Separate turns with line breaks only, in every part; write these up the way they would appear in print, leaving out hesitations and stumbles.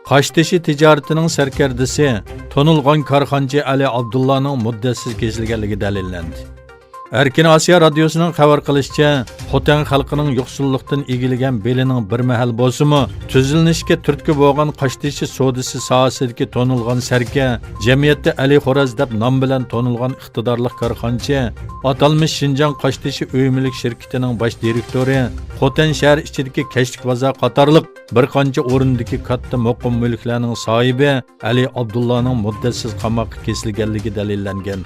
Qashtishi tijoratining sarkardasi tonilgan korxonchi Ali Abdullaning muddatsiz kesilganligi dalillandi. Erkin Asiya radiosuning xabar qilishicha, Xotan xalqining yo'qsullikdan egilgan belining bir mahal bo'lsa-mu, tuzilishga turtki bo'lgan Qashtishi sodisi sohasidagi tonilgan sarka, jamiyatda Ali Xo'raz deb nom bilan tonilgan iqtidorli korxonchi, atalmish Shinjang Qashtishi o'yimlik shirkatining bosh direktori, Xotan shahar ichidagi Kashlik bozor qatorliq bir qancha o'rindagi katta muqim mulklarning sohibi Ali Abdullaning muddatsiz qamoqqa kesilganligi dalillangan.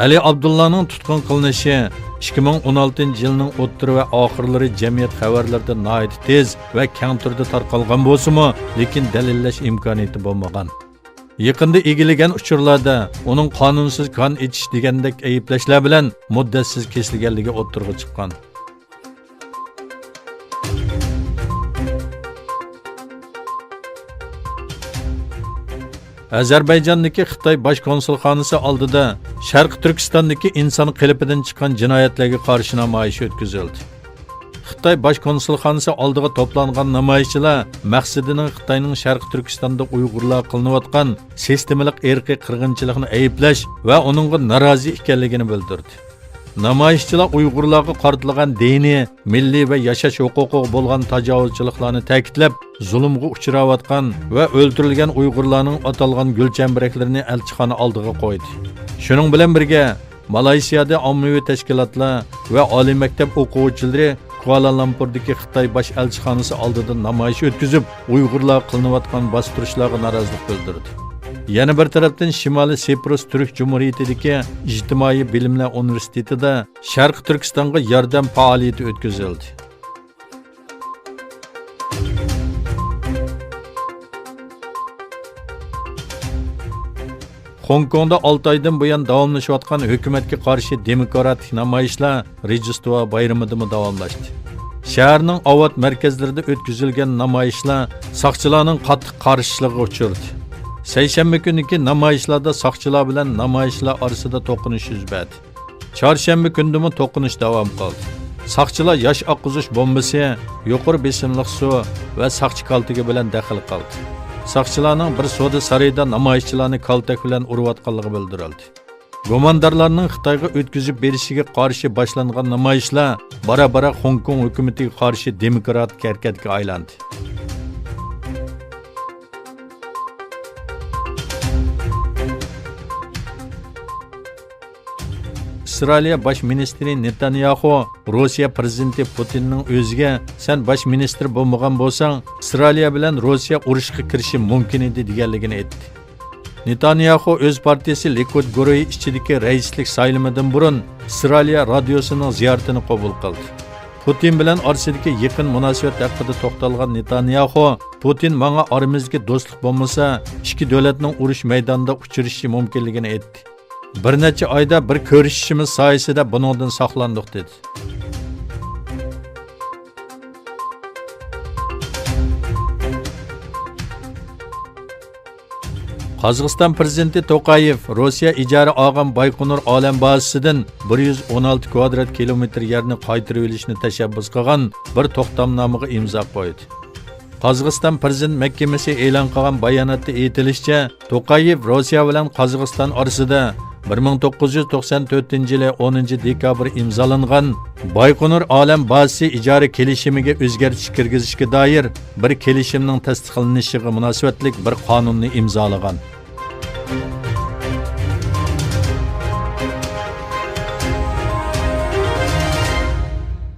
Ali Abdullaning tutqun qilinishi 2016-yilning o'ttir va oxirlari jamiyat xabarlarida nihoyat tez va keng turda tarqalgan bo'lsa-mu, lekin dalillash imkoniyati bo'lmagan. Yaqinda egilagan uchurlarda uning qonunsiz qon ichish degandek ayblashlar bilan muddatsiz kesilganligi o'ttirga chiqqan. Azerbayjondagi Xitoy bosh konsulxonasi oldida Sharq Turkistondagi inson qilipidan chiqqan jinoyatlarga qarshi namoyish o'tkazildi. Xitoy bosh konsulxonasi oldiga to'plangan namoyishchilar maqsadining Xitoyning Sharq Turkistonda Uyg'urlar qilinayotgan sistemalik irqiy qirg'inchilikni ayiblash va uningga norozi ekanligini bildirdi. Namoyishchilar Uyg'urlarga qaratilgan diniy, milliy va yashash huquqiga bo'lgan tajovuzchiliklarni ta'kidlab, zulmga uchrayotgan va o'ldirilgan Uyg'urlarning atalgan gulchambaраklarini elchixona oldiga qo'ydi. Shuning bilan birga Malayziyada ommaviy tashkilotlar va oliy maktab o'quvchilari Kuala Lumpurdagi Xitoy bosh elchixonasi oldida namoyish o'tkazib, Uyg'urlar qilinayotgan bostirishlarga norozilik bildirdi. Yana bir tarafdan Shimoliy Siprus Turk Jumhuriyatidagi Ijtimoiy bilimlar universitetida Sharq Turkistonga yordam faoliyati o'tkazildi. Hong Kongda 6 oydan buyon davomlashayotgan hukumatga qarshi demokratik namoyishlar Rojdestvo bayramida davomlashdi. Shaharning avot markazlarida o'tkazilgan namoyishlar soqchilarning qattiq qarshiligiga uchradi. Seshanba kuniki namoyishlarda soqchilar bilan namoyishlar orasida to'qinish yuz berdi. Chorshanba kundimi to'qinish davom qildi. Soqchilar yosh oqquzish bombasi, yuqori besimli suv va soqchi kaltigi bilan daxl qildi. Soqchilarning bir soda sarayda namoyishchilarni kaltak bilan urayotganligi bildirildi. Gumondorlarning Xitoyga o'tkazib berishiga qarshi boshlangan namoyishlar bara-bara Hong Kong hukumatiga qarshi demokratik harakatga aylandi. İsrailiya baş ministri Netanyahu Rossiya prezidenti Putinning o'ziga "Sen baş ministr bo'lmagan bo'lsang, İsrailiya bilan Rossiya urushga kirishi mumkin edi" deganligini aytdi. Netanyahu o'z partiyasi Likud guruhi ichidagi raislik saylamidan burun İsrailiya radiosining ziyoratini qabul qildi. Putin bilan orasidagi yaqin munosabat haqida to'xtalgan Netanyahu, Putin menga oramizga do'stlik bo'lmasa, ikki davlatning urush maydonida uchrashishi mumkinligini aytdi. Bir necha oyda bir ko'rishishimiz soyasida buningdan saqlandik dedi. Qozog'iston prezidenti To'qayev Rossiya ijara olgan Baykonur olam bazasidan 116 kvadrat kilometr yerni qaytarib olishni tashabbus qilgan bir to'xtamnomaga imzo qo'ydi. Qozog'iston prezident mahkamasi e'lon qilgan bayonotda aytilishicha, To'qayev Rossiya bilan Qozog'iston orasida 1994 yili 10 dekabr imzolangan Baykonur olam bazasi ijara kelishimiga o'zgartirish kirgizishga doir bir kelishimning tasdiqlanishiga munosabatlik bir qonunni imzolagan.